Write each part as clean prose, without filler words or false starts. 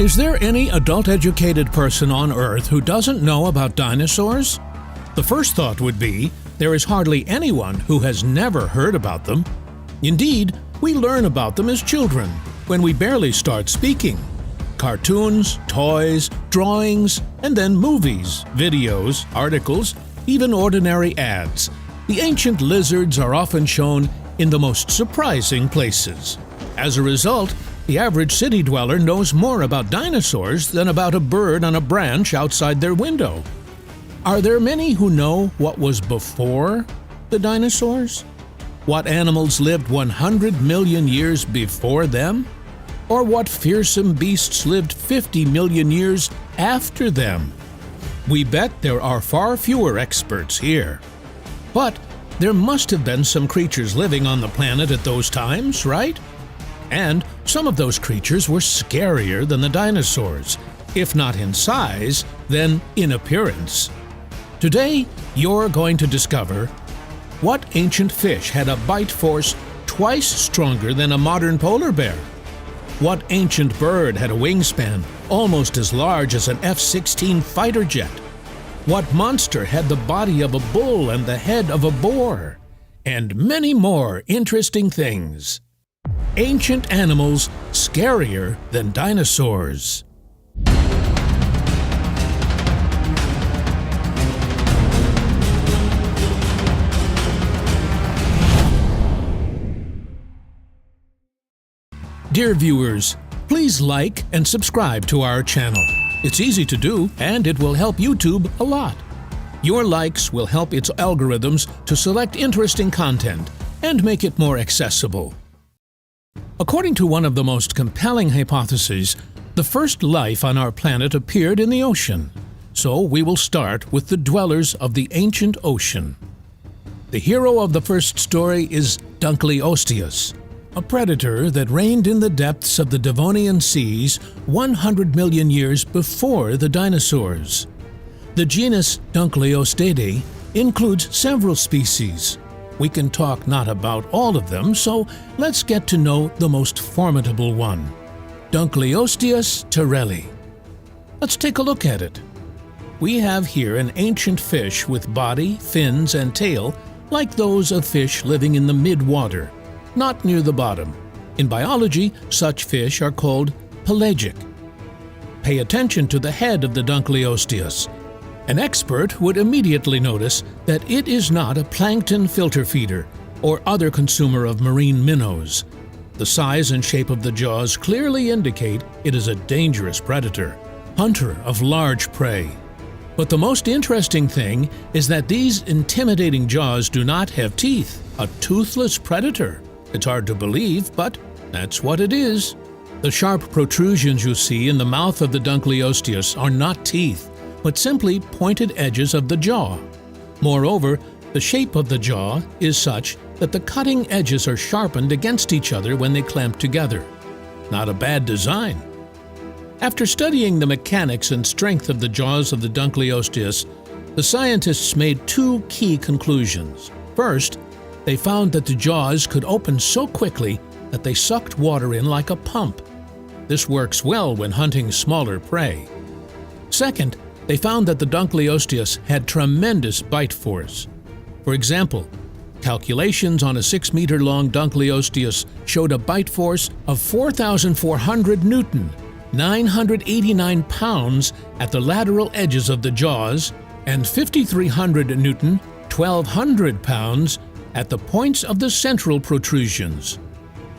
Is there any adult-educated person on Earth who doesn't know about dinosaurs? The first thought would be, there is hardly anyone who has never heard about them. Indeed, we learn about them as children, when we barely start speaking. Cartoons, toys, drawings, and then movies, videos, articles, even ordinary ads. The ancient lizards are often shown in the most surprising places. As a result, the average city dweller knows more about dinosaurs than about a bird on a branch outside their window. Are there many who know what was before the dinosaurs? What animals lived 100 million years before them? Or what fearsome beasts lived 50 million years after them? We bet there are far fewer experts here. But there must have been some creatures living on the planet at those times, right? And some of those creatures were scarier than the dinosaurs, if not in size, then in appearance. Today, you're going to discover what ancient fish had a bite force twice stronger than a modern polar bear. What ancient bird had a wingspan almost as large as an F-16 fighter jet? What monster had the body of a bull and the head of a boar? And many more interesting things. Ancient animals scarier than dinosaurs. Dear viewers, please like and subscribe to our channel. It's easy to do, and it will help YouTube a lot. Your likes will help its algorithms to select interesting content and make it more accessible. According to one of the most compelling hypotheses, the first life on our planet appeared in the ocean. So we will start with the dwellers of the ancient ocean. The hero of the first story is Dunkleosteus, a predator that reigned in the depths of the Devonian seas 100 million years before the dinosaurs. The genus Dunkleostidae includes several species. We can talk not about all of them, so let's get to know the most formidable one, Dunkleosteus terrelli. Let's take a look at it. We have here an ancient fish with body, fins, and tail like those of fish living in the mid-water, not near the bottom. In biology, such fish are called pelagic. Pay attention to the head of the Dunkleosteus. An expert would immediately notice that it is not a plankton filter feeder or other consumer of marine minnows. The size and shape of the jaws clearly indicate it is a dangerous predator, hunter of large prey. But the most interesting thing is that these intimidating jaws do not have teeth, a toothless predator. It's hard to believe, but that's what it is. The sharp protrusions you see in the mouth of the Dunkleosteus are not teeth, but simply pointed edges of the jaw. Moreover, the shape of the jaw is such that the cutting edges are sharpened against each other when they clamp together. Not a bad design. After studying the mechanics and strength of the jaws of the Dunkleosteus, the scientists made two key conclusions. First, they found that the jaws could open so quickly that they sucked water in like a pump. This works well when hunting smaller prey. Second, they found that the Dunkleosteus had tremendous bite force. For example, calculations on a 6-meter-long Dunkleosteus showed a bite force of 4,400 Newton, 989 pounds at the lateral edges of the jaws, and 5,300 Newton, 1,200 pounds at the points of the central protrusions.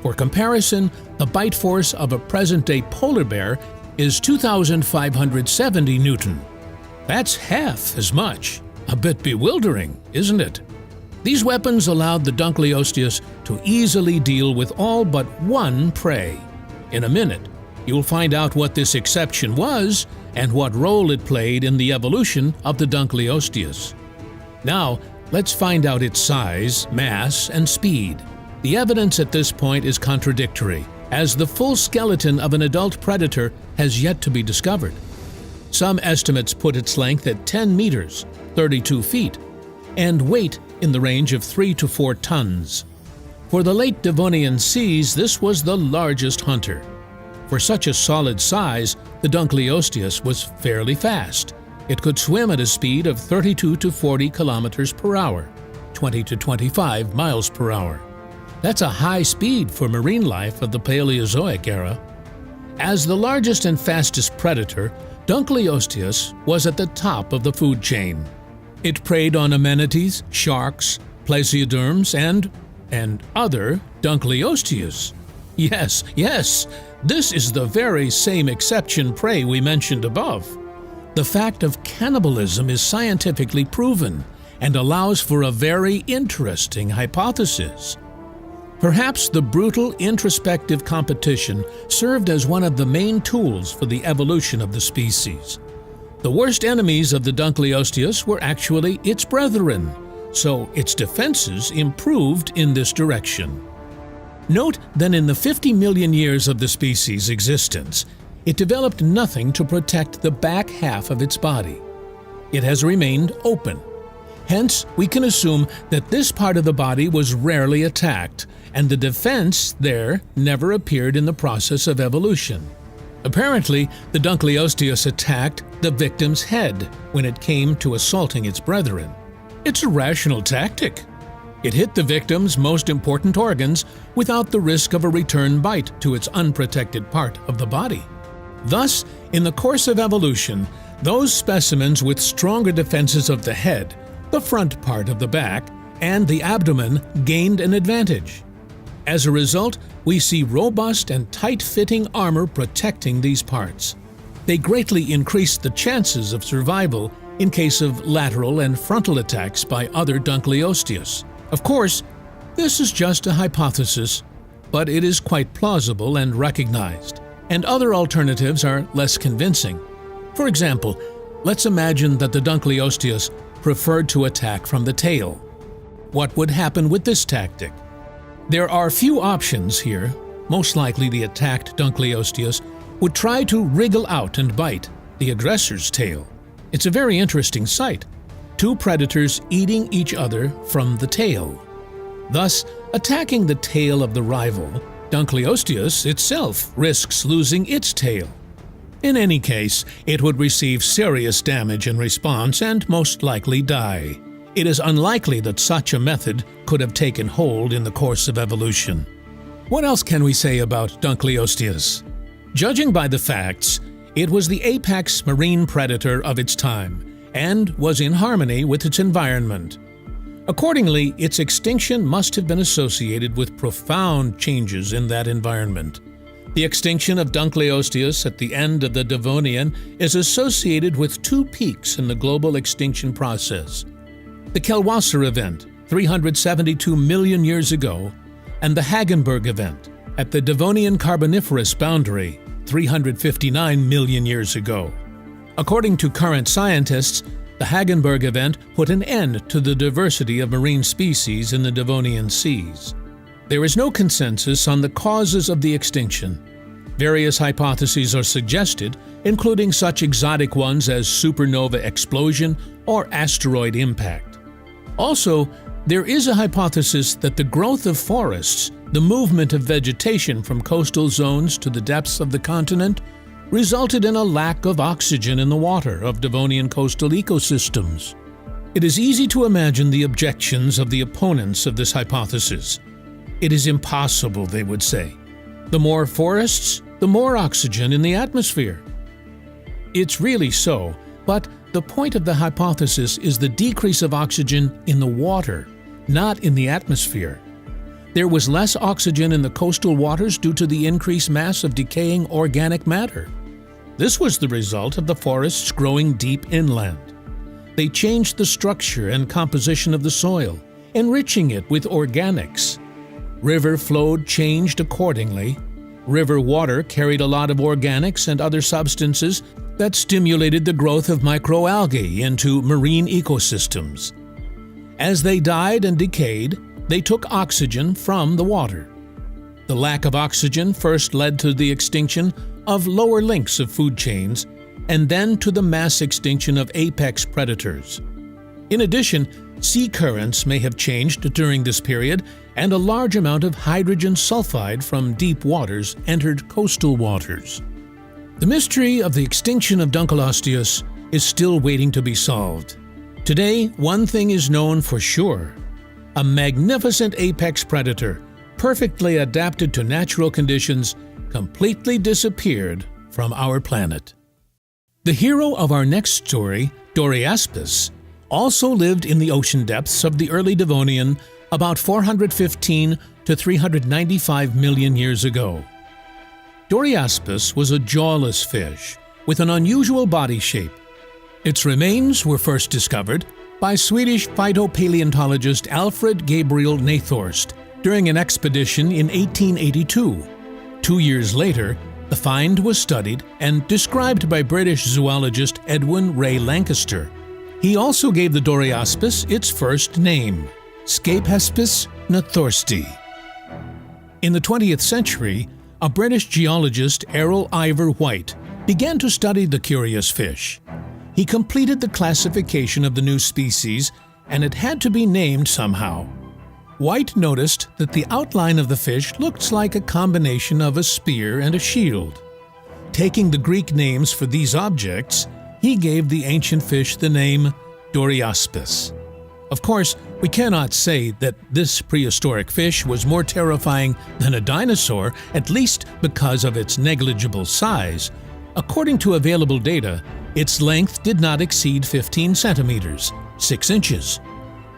For comparison, the bite force of a present-day polar bear is 2,570 Newton. That's half as much. A bit bewildering, isn't it? These weapons allowed the Dunkleosteus to easily deal with all but one prey. In a minute, you'll find out what this exception was and what role it played in the evolution of the Dunkleosteus. Now, let's find out its size, mass, and speed. The evidence at this point is contradictory, as the full skeleton of an adult predator has yet to be discovered. Some estimates put its length at 10 meters, 32 feet, and weight in the range of 3 to 4 tons. For the late Devonian seas, this was the largest hunter. For such a solid size, the Dunkleosteus was fairly fast. It could swim at a speed of 32 to 40 kilometers per hour, 20 to 25 miles per hour. That's a high speed for marine life of the Paleozoic era. As the largest and fastest predator, Dunkleosteus was at the top of the food chain. It preyed on amenities, sharks, plesioderms, and other Dunkleosteus. Yes, this is the very same exception prey we mentioned above. The fact of cannibalism is scientifically proven and allows for a very interesting hypothesis. Perhaps the brutal introspective competition served as one of the main tools for the evolution of the species. The worst enemies of the Dunkleosteus were actually its brethren, so its defenses improved in this direction. Note that in the 50 million years of the species' existence, it developed nothing to protect the back half of its body. It has remained open. Hence, we can assume that this part of the body was rarely attacked, and the defense there never appeared in the process of evolution. Apparently, the Dunkleosteus attacked the victim's head when it came to assaulting its brethren. It's a rational tactic. It hit the victim's most important organs without the risk of a return bite to its unprotected part of the body. Thus, in the course of evolution, those specimens with stronger defenses of the head, the front part of the back, and the abdomen gained an advantage. As a result, we see robust and tight-fitting armor protecting these parts. They greatly increase the chances of survival in case of lateral and frontal attacks by other Dunkleosteus. Of course, this is just a hypothesis, but it is quite plausible and recognized, and other alternatives are less convincing. For example, let's imagine that the Dunkleosteus preferred to attack from the tail. What would happen with this tactic? There are few options here. Most likely the attacked Dunkleosteus would try to wriggle out and bite the aggressor's tail. It's a very interesting sight. Two predators eating each other from the tail. Thus, attacking the tail of the rival, Dunkleosteus itself risks losing its tail. In any case, it would receive serious damage in response and most likely die. It is unlikely that such a method could have taken hold in the course of evolution. What else can we say about Dunkleosteus? Judging by the facts, it was the apex marine predator of its time and was in harmony with its environment. Accordingly, its extinction must have been associated with profound changes in that environment. The extinction of Dunkleosteus at the end of the Devonian is associated with two peaks in the global extinction process: the Kelwasser event, 372 million years ago, and the Hagenberg event at the Devonian Carboniferous boundary, 359 million years ago. According to current scientists, the Hagenberg event put an end to the diversity of marine species in the Devonian seas. There is no consensus on the causes of the extinction. Various hypotheses are suggested, including such exotic ones as supernova explosion or asteroid impact. Also, there is a hypothesis that the growth of forests, the movement of vegetation from coastal zones to the depths of the continent, resulted in a lack of oxygen in the water of Devonian coastal ecosystems. It is easy to imagine the objections of the opponents of this hypothesis. It is impossible, they would say. The more forests, the more oxygen in the atmosphere. It's really so, but the point of the hypothesis is the decrease of oxygen in the water, not in the atmosphere. There was less oxygen in the coastal waters due to the increased mass of decaying organic matter. This was the result of the forests growing deep inland. They changed the structure and composition of the soil, enriching it with organics. River flow changed accordingly. River water carried a lot of organics and other substances that stimulated the growth of microalgae into marine ecosystems. As they died and decayed, they took oxygen from the water. The lack of oxygen first led to the extinction of lower links of food chains, and then to the mass extinction of apex predators. In addition, sea currents may have changed during this period, and a large amount of hydrogen sulfide from deep waters entered coastal waters. The mystery of the extinction of Dunkleosteus is still waiting to be solved. Today, one thing is known for sure: a magnificent apex predator, perfectly adapted to natural conditions, completely disappeared from our planet. The hero of our next story, Doriaspis, also lived in the ocean depths of the early Devonian about 415 to 395 million years ago. Doriaspis was a jawless fish with an unusual body shape. Its remains were first discovered by Swedish phytopaleontologist Alfred Gabriel Nathorst during an expedition in 1882. 2 years later, the find was studied and described by British zoologist Edwin Ray Lancaster. He also gave the Doriaspis its first name, Scaphespis nathorsti. In the 20th century, a British geologist, Errol Ivor White, began to study the curious fish. He completed the classification of the new species, and it had to be named somehow. White noticed that the outline of the fish looked like a combination of a spear and a shield. Taking the Greek names for these objects, he gave the ancient fish the name Doriaspis. Of course, we cannot say that this prehistoric fish was more terrifying than a dinosaur, at least because of its negligible size. According to available data, its length did not exceed 15 centimeters, 6 inches.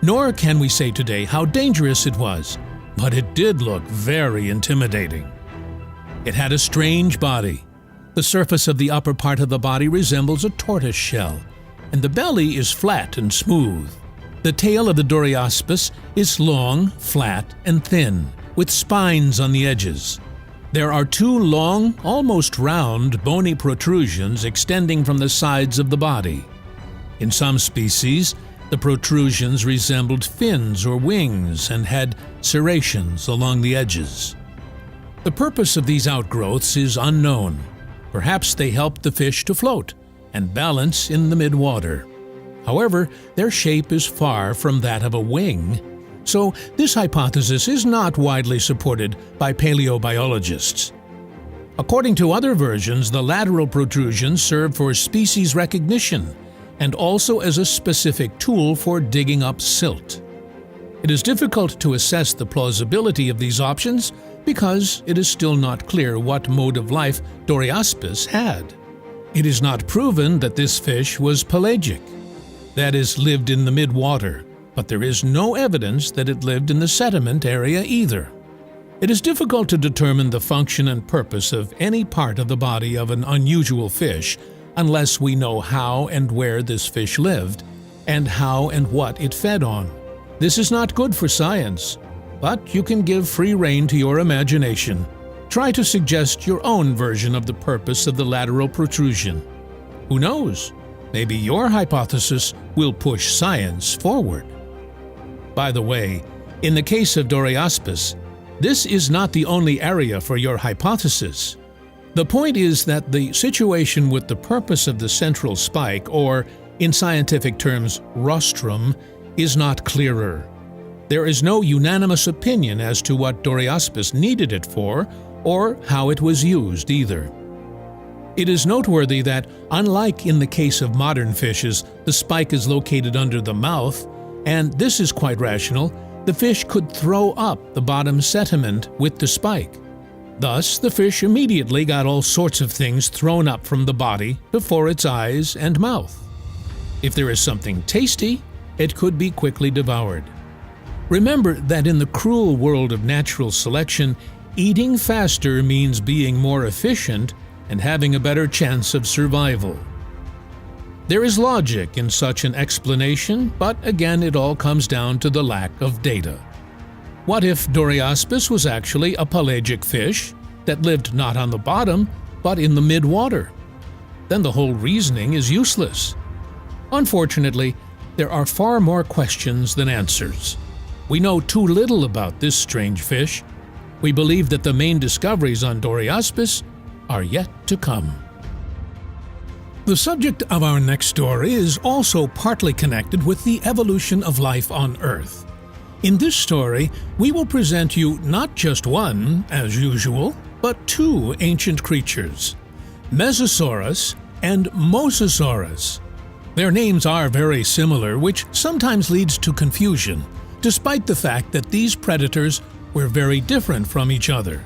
Nor can we say today how dangerous it was, but it did look very intimidating. It had a strange body. The surface of the upper part of the body resembles a tortoise shell, and the belly is flat and smooth. The tail of the Doriaspis is long, flat, and thin, with spines on the edges. There are 2 long, almost round, bony protrusions extending from the sides of the body. In some species, the protrusions resembled fins or wings and had serrations along the edges. The purpose of these outgrowths is unknown. Perhaps they helped the fish to float and balance in the mid-water. However, their shape is far from that of a wing, so this hypothesis is not widely supported by paleobiologists. According to other versions, the lateral protrusions serve for species recognition and also as a specific tool for digging up silt. It is difficult to assess the plausibility of these options because it is still not clear what mode of life Doriaspis had. It is not proven that this fish was pelagic, that is, lived in the mid-water, but there is no evidence that it lived in the sediment area either. It is difficult to determine the function and purpose of any part of the body of an unusual fish unless we know how and where this fish lived, and how and what it fed on. This is not good for science, but you can give free rein to your imagination. Try to suggest your own version of the purpose of the lateral protrusion. Who knows? Maybe your hypothesis will push science forward. By the way, in the case of Doriaspis, this is not the only area for your hypothesis. The point is that the situation with the purpose of the central spike, or in scientific terms, rostrum, is not clearer. There is no unanimous opinion as to what Doriaspis needed it for, or how it was used either. It is noteworthy that, unlike in the case of modern fishes, the spike is located under the mouth, and this is quite rational. The fish could throw up the bottom sediment with the spike. Thus, the fish immediately got all sorts of things thrown up from the body before its eyes and mouth. If there is something tasty, it could be quickly devoured. Remember that in the cruel world of natural selection, eating faster means being more efficient and having a better chance of survival. There is logic in such an explanation, but again it all comes down to the lack of data. What if Doriaspis was actually a pelagic fish that lived not on the bottom, but in the mid-water? Then the whole reasoning is useless. Unfortunately, there are far more questions than answers. We know too little about this strange fish. We believe that the main discoveries on Doriaspis are yet to come. The subject of our next story is also partly connected with the evolution of life on Earth. In this story, we will present you not just one, as usual, but two ancient creatures, Mesosaurus and Mosasaurus. Their names are very similar, which sometimes leads to confusion, despite the fact that these predators were very different from each other.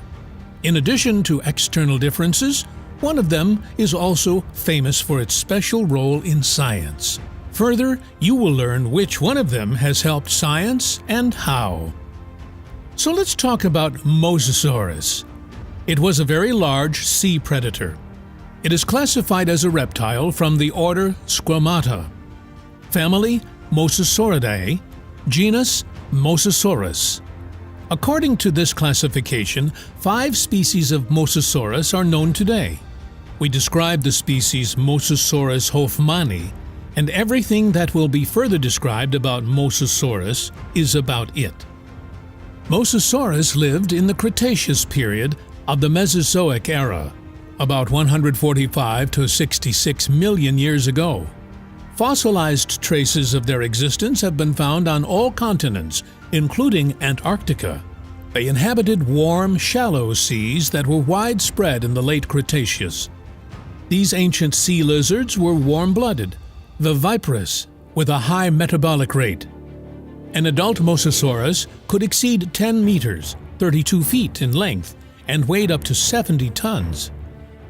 In addition to external differences, one of them is also famous for its special role in science. Further, you will learn which one of them has helped science and how. So let's talk about Mosasaurus. It was a very large sea predator. It is classified as a reptile from the order Squamata, family Mosasauridae, genus Mosasaurus. According to this classification, 5 species of Mosasaurus are known today. We describe the species Mosasaurus hoffmanni, and everything that will be further described about Mosasaurus is about it. Mosasaurus lived in the Cretaceous period of the Mesozoic era, about 145 to 66 million years ago. Fossilized traces of their existence have been found on all continents, including Antarctica. They inhabited warm, shallow seas that were widespread in the late Cretaceous. These ancient sea lizards were warm-blooded, viviparous, with a high metabolic rate. An adult Mosasaurus could exceed 10 meters, 32 feet in length, and weighed up to 70 tons.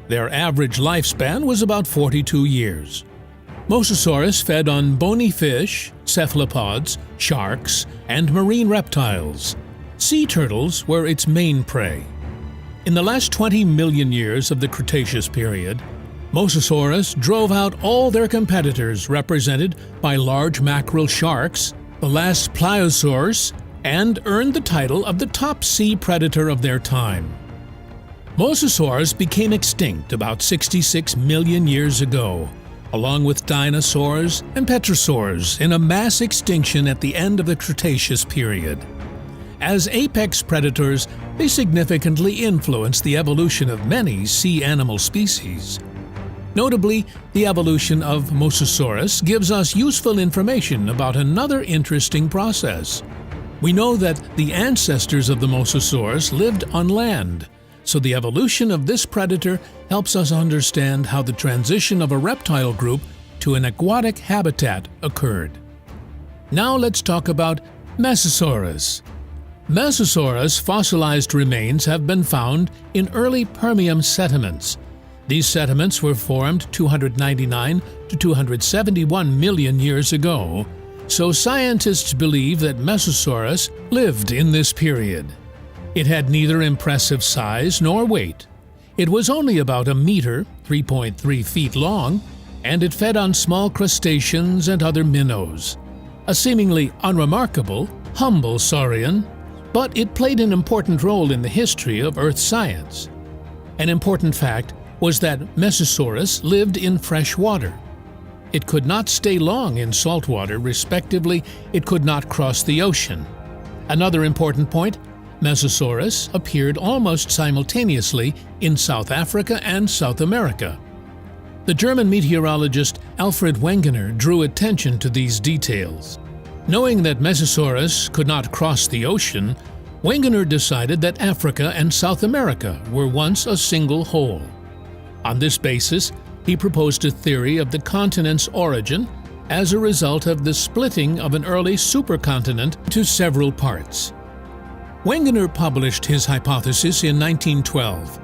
Their average lifespan was about 42 years. Mosasaurus fed on bony fish, cephalopods, sharks, and marine reptiles. Sea turtles were its main prey. In the last 20 million years of the Cretaceous period, Mosasaurus drove out all their competitors represented by large mackerel sharks, the last pliosaurs, and earned the title of the top sea predator of their time. Mosasaurus became extinct about 66 million years ago, along with dinosaurs and petrosaurs in a mass extinction at the end of the Cretaceous period. As apex predators, they significantly influenced the evolution of many sea animal species. Notably, the evolution of Mosasaurus gives us useful information about another interesting process. We know that the ancestors of the Mosasaurus lived on land, so the evolution of this predator helps us understand how the transition of a reptile group to an aquatic habitat occurred. Now let's talk about Mesosaurus. Mesosaurus fossilized remains have been found in early Permian sediments. These sediments were formed 299 to 271 million years ago, so scientists believe that Mesosaurus lived in this period. It had neither impressive size nor weight. It was only about a meter, 3.3 feet long, and it fed on small crustaceans and other minnows. A seemingly unremarkable, humble saurian, but it played an important role in the history of Earth science. An important fact was that Mesosaurus lived in fresh water. It could not stay long in salt water, respectively, it could not cross the ocean. Another important point, Mesosaurus appeared almost simultaneously in South Africa and South America. The German meteorologist Alfred Wegener drew attention to these details. Knowing that Mesosaurus could not cross the ocean, Wegener decided that Africa and South America were once a single whole. On this basis, he proposed a theory of the continent's origin as a result of the splitting of an early supercontinent into several parts. Wegener published his hypothesis in 1912.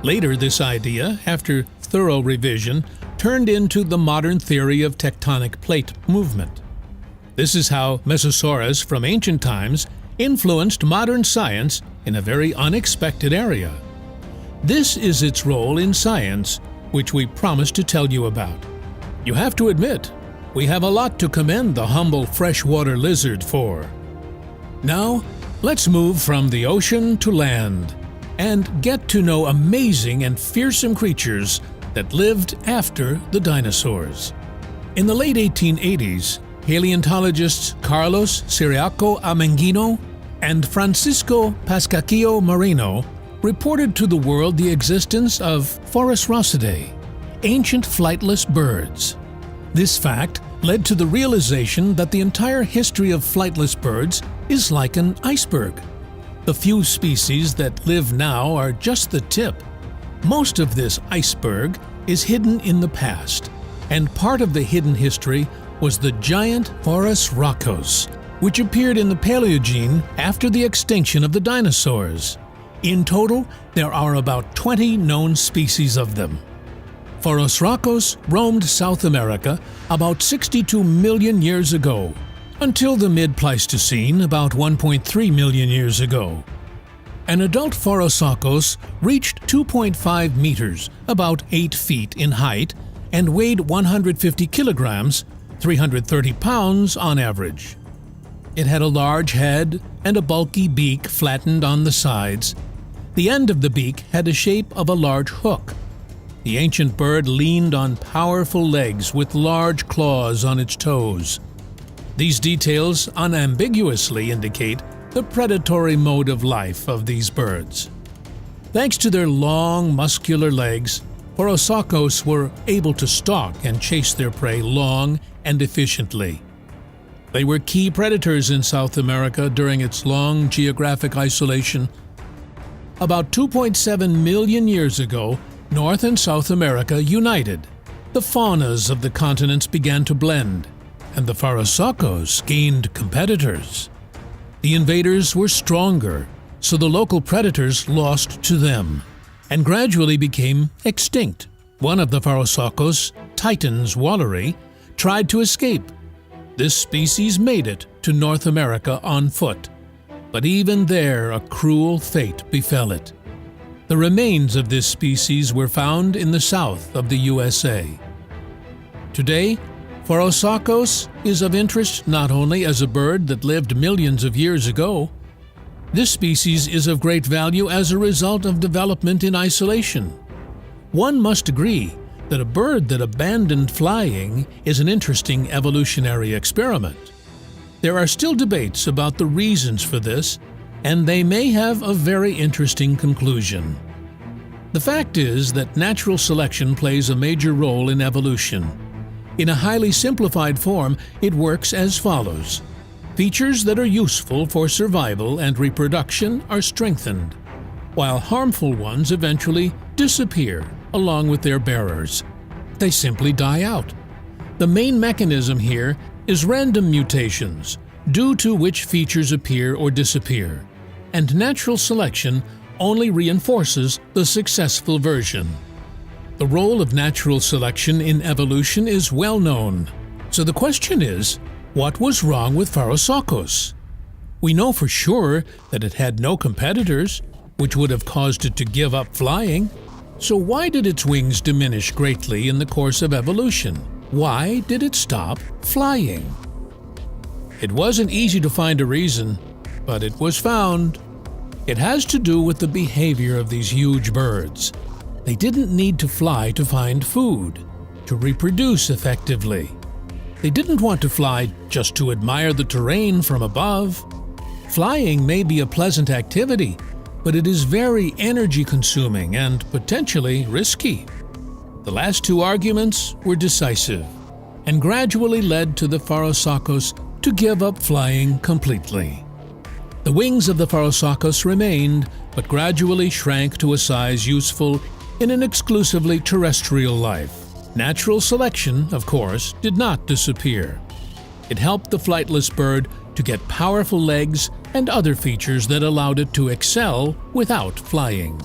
Later, this idea, after thorough revision, turned into the modern theory of tectonic plate movement. This is how Mesosaurus from ancient times influenced modern science in a very unexpected area. This is its role in science, which we promised to tell you about. You have to admit, we have a lot to commend the humble freshwater lizard for. Now, let's move from the ocean to land and get to know amazing and fearsome creatures that lived after the dinosaurs. In the late 1880s, paleontologists Carlos Ciriaco Amenguino and Francisco Pascaccio Moreno reported to the world the existence of Phorusrhocidae, ancient flightless birds. This fact led to the realization that the entire history of flightless birds is like an iceberg. The few species that live now are just the tip. Most of this iceberg is hidden in the past, and part of the hidden history was the giant Phorusrhacos, which appeared in the Paleogene after the extinction of the dinosaurs. In total, there are about 20 known species of them. Phorusrhacos roamed South America about 62 million years ago, until the mid-Pleistocene about 1.3 million years ago. An adult Phorusrhacos reached 2.5 meters, about 8 feet in height, and weighed 150 kilograms, 330 pounds on average. It had a large head and a bulky beak flattened on the sides. The end of the beak had the shape of a large hook. The ancient bird leaned on powerful legs with large claws on its toes. These details unambiguously indicate the predatory mode of life of these birds. Thanks to their long, muscular legs, Phorusrhacos were able to stalk and chase their prey long and efficiently. They were key predators in South America during its long geographic isolation. About 2.7 million years ago, North and South America united. The faunas of the continents began to blend, and the Phorusrhacos gained competitors. The invaders were stronger, so the local predators lost to them, and gradually became extinct. One of the Phorusrhacos, Titan's wallery, tried to escape. This species made it to North America on foot, but even there a cruel fate befell it. The remains of this species were found in the south of the USA. Today, Phorusrhacos is of interest not only as a bird that lived millions of years ago. This species is of great value as a result of development in isolation. One must agree that a bird that abandoned flying is an interesting evolutionary experiment. There are still debates about the reasons for this, and they may have a very interesting conclusion. The fact is that natural selection plays a major role in evolution. In a highly simplified form, it works as follows. Features that are useful for survival and reproduction are strengthened, while harmful ones eventually disappear along with their bearers. They simply die out. The main mechanism here is random mutations, due to which features appear or disappear, and natural selection only reinforces the successful version. The role of natural selection in evolution is well known. So the question is, what was wrong with Phorusrhacos? We know for sure that it had no competitors, which would have caused it to give up flying. So why did its wings diminish greatly in the course of evolution? Why did it stop flying? It wasn't easy to find a reason, but it was found. It has to do with the behavior of these huge birds. They didn't need to fly to find food, to reproduce effectively. They didn't want to fly just to admire the terrain from above. Flying may be a pleasant activity, but it is very energy-consuming and potentially risky. The last two arguments were decisive and gradually led to the Phorusrhacos to give up flying completely. The wings of the Phorusrhacos remained, but gradually shrank to a size useful in an exclusively terrestrial life. Natural selection, of course, did not disappear. It helped the flightless bird to get powerful legs and other features that allowed it to excel without flying.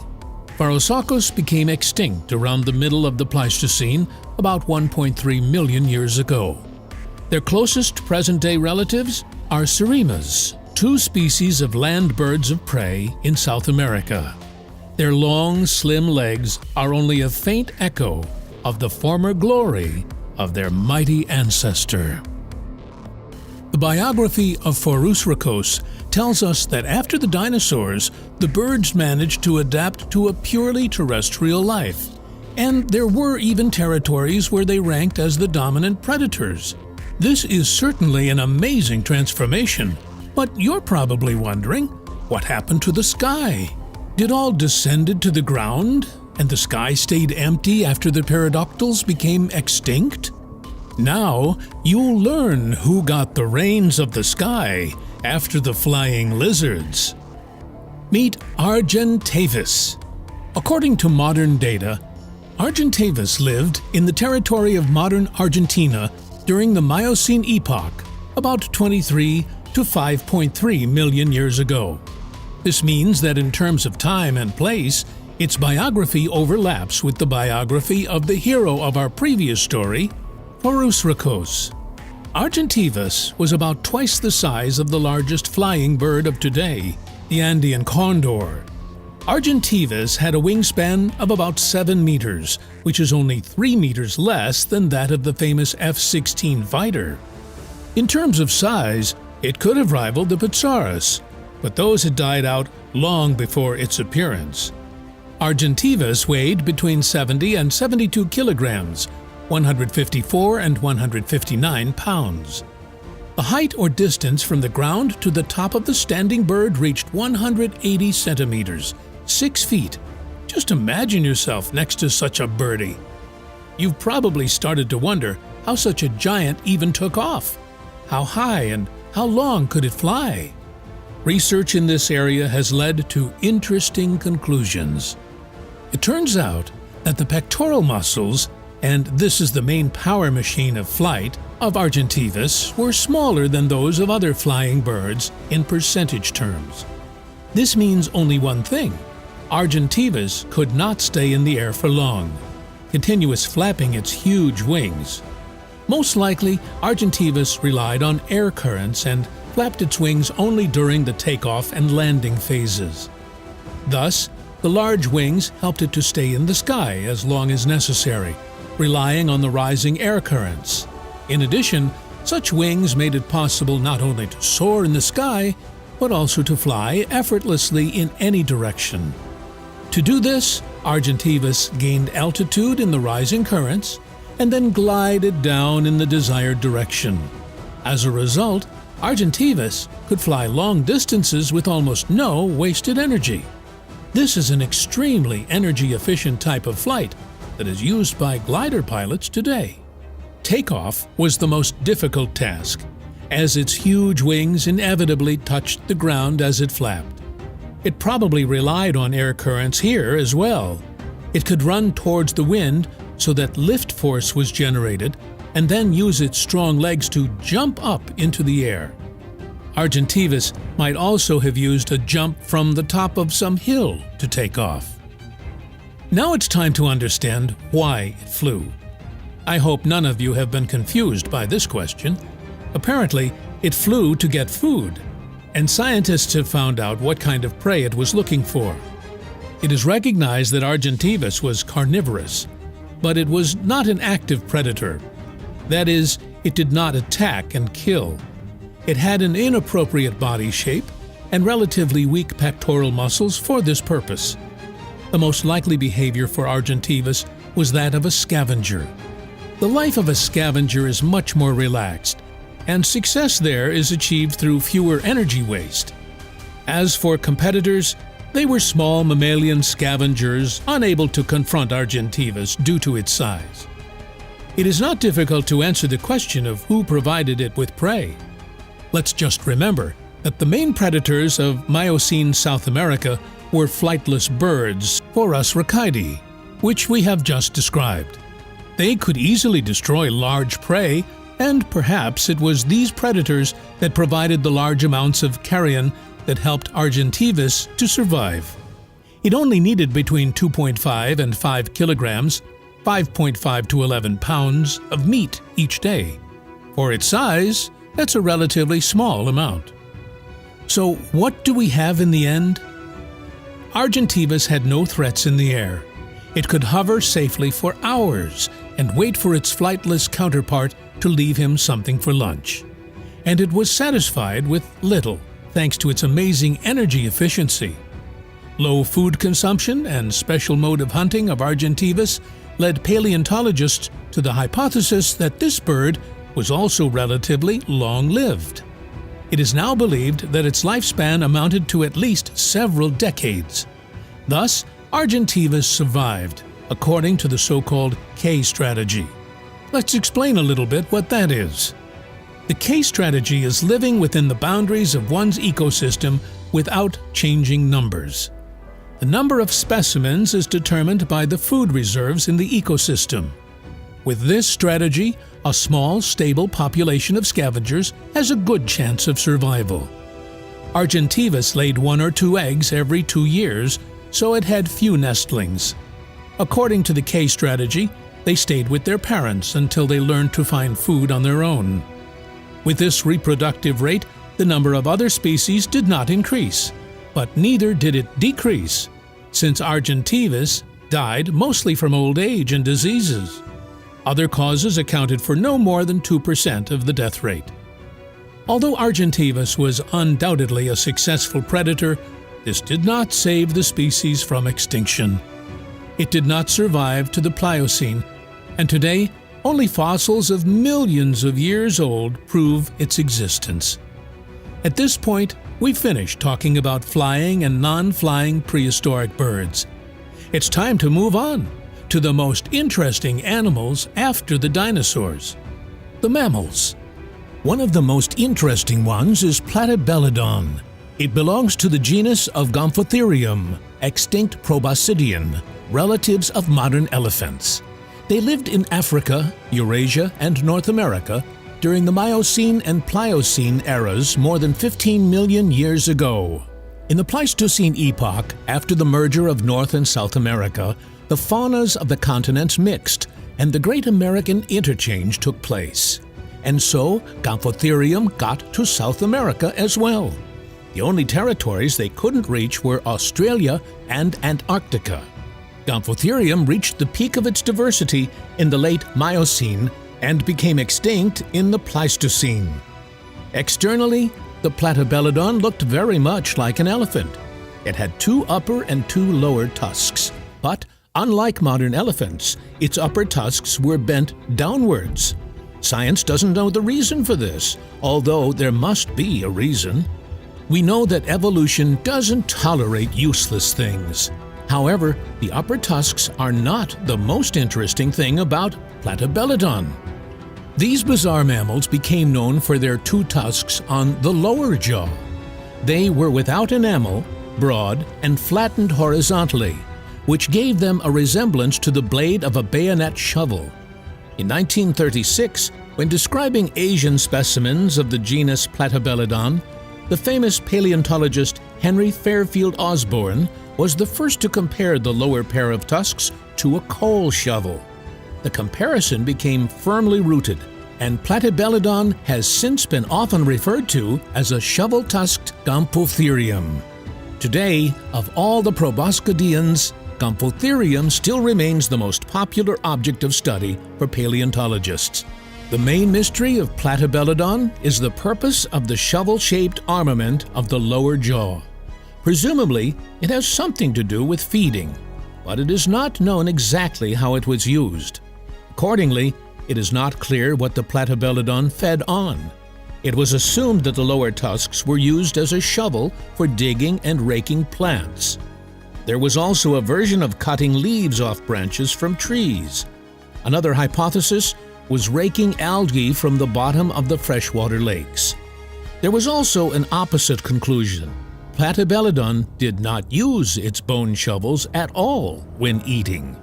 Phorusrhacos became extinct around the middle of the Pleistocene, about 1.3 million years ago. Their closest present-day relatives are sirrimas, two species of land birds of prey in South America. Their long, slim legs are only a faint echo of the former glory of their mighty ancestor. The biography of Phorusrhacos tells us that after the dinosaurs, the birds managed to adapt to a purely terrestrial life, and there were even territories where they ranked as the dominant predators. This is certainly an amazing transformation, but you're probably wondering, what happened to the sky? Did all descended to the ground and the sky stayed empty after the pterodactyls became extinct? Now you'll learn who got the reins of the sky after the flying lizards. Meet Argentavis. According to modern data, Argentavis lived in the territory of modern Argentina during the Miocene epoch, about 23 to 5.3 million years ago. This means that in terms of time and place, its biography overlaps with the biography of the hero of our previous story, Phorusrhacos. Argentavis was about twice the size of the largest flying bird of today, the Andean condor. Argentavis had a wingspan of about 7 meters, which is only 3 meters less than that of the famous F-16 fighter. In terms of size, it could have rivaled the Pterasaurus, but those had died out long before its appearance. Argentavis weighed between 70 and 72 kilograms, 154 and 159 pounds. The height or distance from the ground to the top of the standing bird reached 180 centimeters, 6 feet. Just imagine yourself next to such a birdie. You've probably started to wonder how such a giant even took off. How high and how long could it fly? Research in this area has led to interesting conclusions. It turns out that the pectoral muscles, and this is the main power machine of flight, of Argentavis were smaller than those of other flying birds in percentage terms. This means only one thing: Argentavis could not stay in the air for long, continuous flapping its huge wings. Most likely, Argentavis relied on air currents and flapped its wings only during the takeoff and landing phases. Thus, the large wings helped it to stay in the sky as long as necessary, relying on the rising air currents. In addition, such wings made it possible not only to soar in the sky, but also to fly effortlessly in any direction. To do this, Argentavis gained altitude in the rising currents and then glided down in the desired direction. As a result, Argentavis could fly long distances with almost no wasted energy. This is an extremely energy-efficient type of flight that is used by glider pilots today. Takeoff was the most difficult task, as its huge wings inevitably touched the ground as it flapped. It probably relied on air currents here as well. It could run towards the wind so that lift force was generated and then use its strong legs to jump up into the air. Argentavis might also have used a jump from the top of some hill to take off. Now it's time to understand why it flew. I hope none of you have been confused by this question. Apparently, it flew to get food, and scientists have found out what kind of prey it was looking for. It is recognized that Argentavis was carnivorous, but it was not an active predator. That is, it did not attack and kill. It had an inappropriate body shape and relatively weak pectoral muscles for this purpose. The most likely behavior for Argentavis was that of a scavenger. The life of a scavenger is much more relaxed, and success there is achieved through fewer energy waste. As for competitors, they were small mammalian scavengers unable to confront Argentavis due to its size. It is not difficult to answer the question of who provided it with prey. Let's just remember that the main predators of Miocene South America were flightless birds, Phorusrhacidae, which we have just described. They could easily destroy large prey, and perhaps it was these predators that provided the large amounts of carrion that helped Argentavis to survive. It only needed between 2.5 and 5 kilograms, 5.5 to 11 pounds, of meat each day. For its size, that's a relatively small amount. So what do we have in the end? Argentavis had no threats in the air. It could hover safely for hours and wait for its flightless counterpart to leave him something for lunch. And it was satisfied with little, thanks to its amazing energy efficiency. Low food consumption and special mode of hunting of Argentavis led paleontologists to the hypothesis that this bird was also relatively long-lived. It is now believed that its lifespan amounted to at least several decades. Thus, Argentivus survived, according to the so-called K strategy. Let's explain a little bit what that is. The K strategy is living within the boundaries of one's ecosystem without changing numbers. The number of specimens is determined by the food reserves in the ecosystem. With this strategy, a small, stable population of scavengers has a good chance of survival. Argentivus laid 1 or 2 eggs every 2 years, so it had few nestlings. According to the K strategy, they stayed with their parents until they learned to find food on their own. With this reproductive rate, the number of other species did not increase, but neither did it decrease, since Argentivus died mostly from old age and diseases. Other causes accounted for no more than 2% of the death rate. Although Argentivus was undoubtedly a successful predator, this did not save the species from extinction. It did not survive to the Pliocene, and today only fossils of millions of years old prove its existence. At this point, we've finished talking about flying and non-flying prehistoric birds. It's time to move on to the most interesting animals after the dinosaurs, the mammals. One of the most interesting ones is Platybelodon. It belongs to the genus of Gomphotherium, extinct proboscidean, relatives of modern elephants. They lived in Africa, Eurasia, and North America during the Miocene and Pliocene eras more than 15 million years ago. In the Pleistocene epoch, after the merger of North and South America, the faunas of the continents mixed, and the Great American Interchange took place. And so, Gomphotherium got to South America as well. The only territories they couldn't reach were Australia and Antarctica. Gomphotherium reached the peak of its diversity in the late Miocene and became extinct in the Pleistocene. Externally, the Platybelodon looked very much like an elephant. It had 2 upper and 2 lower tusks, but unlike modern elephants, its upper tusks were bent downwards. Science doesn't know the reason for this, although there must be a reason. We know that evolution doesn't tolerate useless things. However, the upper tusks are not the most interesting thing about Platybelodon. These bizarre mammals became known for their 2 tusks on the lower jaw. They were without enamel, broad, and flattened horizontally, which gave them a resemblance to the blade of a bayonet shovel. In 1936, when describing Asian specimens of the genus Platybelodon, the famous paleontologist Henry Fairfield Osborn was the first to compare the lower pair of tusks to a coal shovel. The comparison became firmly rooted, and Platybelodon has since been often referred to as a shovel-tusked Gomphotherium. Today, of all the proboscideans, Gomphotherium still remains the most popular object of study for paleontologists. The main mystery of Platybelodon is the purpose of the shovel-shaped armament of the lower jaw. Presumably, it has something to do with feeding, but it is not known exactly how it was used. Accordingly, it is not clear what the Platybelodon fed on. It was assumed that the lower tusks were used as a shovel for digging and raking plants. There was also a version of cutting leaves off branches from trees. Another hypothesis was raking algae from the bottom of the freshwater lakes. There was also an opposite conclusion. Platybelodon did not use its bone shovels at all when eating.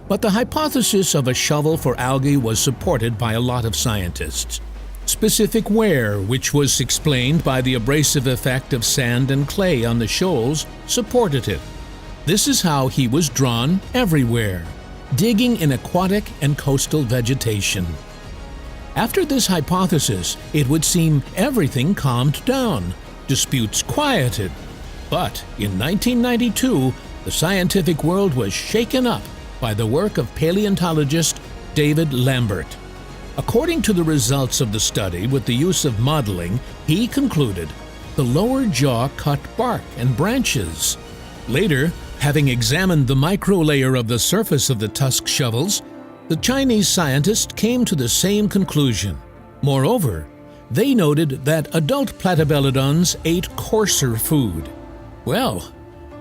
But the hypothesis of a shovel for algae was supported by a lot of scientists. Specific wear, which was explained by the abrasive effect of sand and clay on the shoals, supported it. This is how he was drawn everywhere, digging in aquatic and coastal vegetation. After this hypothesis, it would seem everything calmed down, disputes quieted. But in 1992, the scientific world was shaken up by the work of paleontologist David Lambert. According to the results of the study with the use of modeling, he concluded the lower jaw cut bark and branches. Later, having examined the microlayer of the surface of the tusk shovels, the Chinese scientist came to the same conclusion. Moreover, they noted that adult Platybelodons ate coarser food. Well,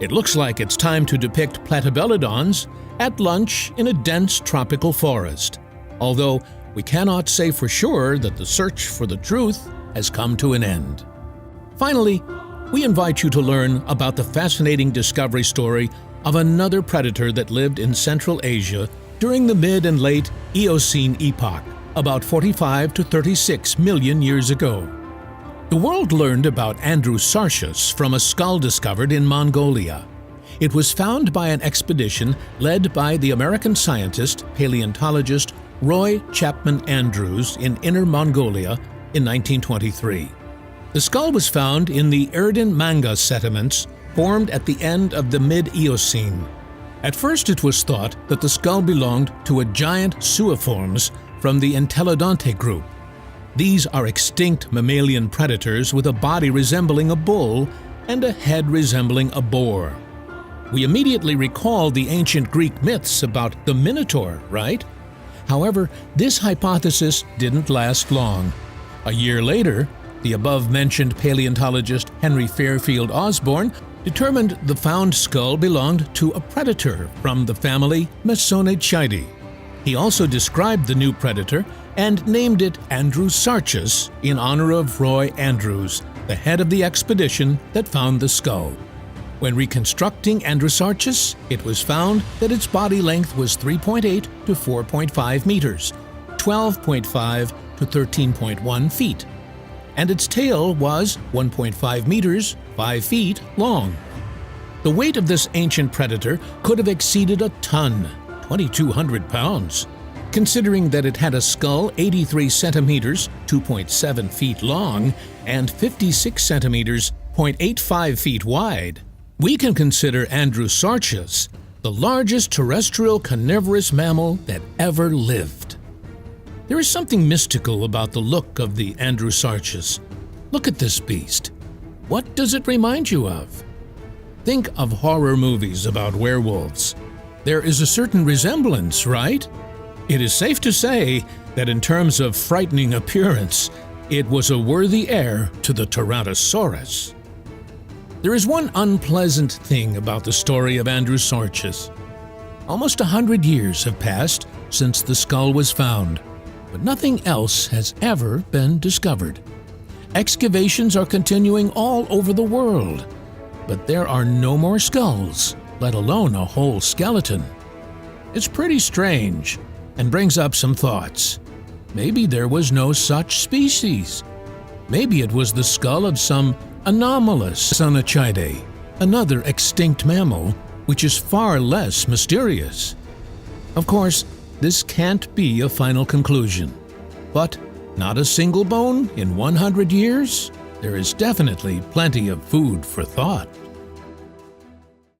It looks like it's time to depict platybelodons at lunch in a dense tropical forest, although we cannot say for sure that the search for the truth has come to an end. Finally, we invite you to learn about the fascinating discovery story of another predator that lived in Central Asia during the mid and late Eocene epoch, about 45 to 36 million years ago. The world learned about Andrewsarchus from a skull discovered in Mongolia. It was found by an expedition led by the American scientist, paleontologist Roy Chapman Andrews in Inner Mongolia in 1923. The skull was found in the Erden Manga sediments formed at the end of the mid-Eocene. At first it was thought that the skull belonged to a giant suiforms from the Entelodonte group. These are extinct mammalian predators with a body resembling a bull and a head resembling a boar. We immediately recall the ancient Greek myths about the Minotaur, right? However, this hypothesis didn't last long. A year later, the above-mentioned paleontologist Henry Fairfield Osborn determined the found skull belonged to a predator from the family Mesoneichidae. He also described the new predator and named it Andrewsarchus in honor of Roy Andrews, the head of the expedition that found the skull. When reconstructing Andrewsarchus, it was found that its body length was 3.8 to 4.5 meters, 12.5 to 13.1 feet, and its tail was 1.5 meters, 5 feet long. The weight of this ancient predator could have exceeded a ton, 2,200 pounds. Considering that it had a skull 83 centimeters, 2.7 feet long, and 56 centimeters, 0.85 feet wide, we can consider Andrewsarchus the largest terrestrial carnivorous mammal that ever lived. There is something mystical about the look of the Andrewsarchus. Look at this beast. What does it remind you of? Think of horror movies about werewolves. There is a certain resemblance, right? It is safe to say that in terms of frightening appearance, it was a worthy heir to the Tyrannosaurus. There is one unpleasant thing about the story of Andrewsarchus. Almost 100 years have passed since the skull was found, but nothing else has ever been discovered. Excavations are continuing all over the world, but there are no more skulls, let alone a whole skeleton. It's pretty strange and brings up some thoughts. Maybe there was no such species. Maybe it was the skull of some anomalous Mesoneichidae, another extinct mammal which is far less mysterious. Of course, this can't be a final conclusion. But not a single bone in 100 years? There is definitely plenty of food for thought.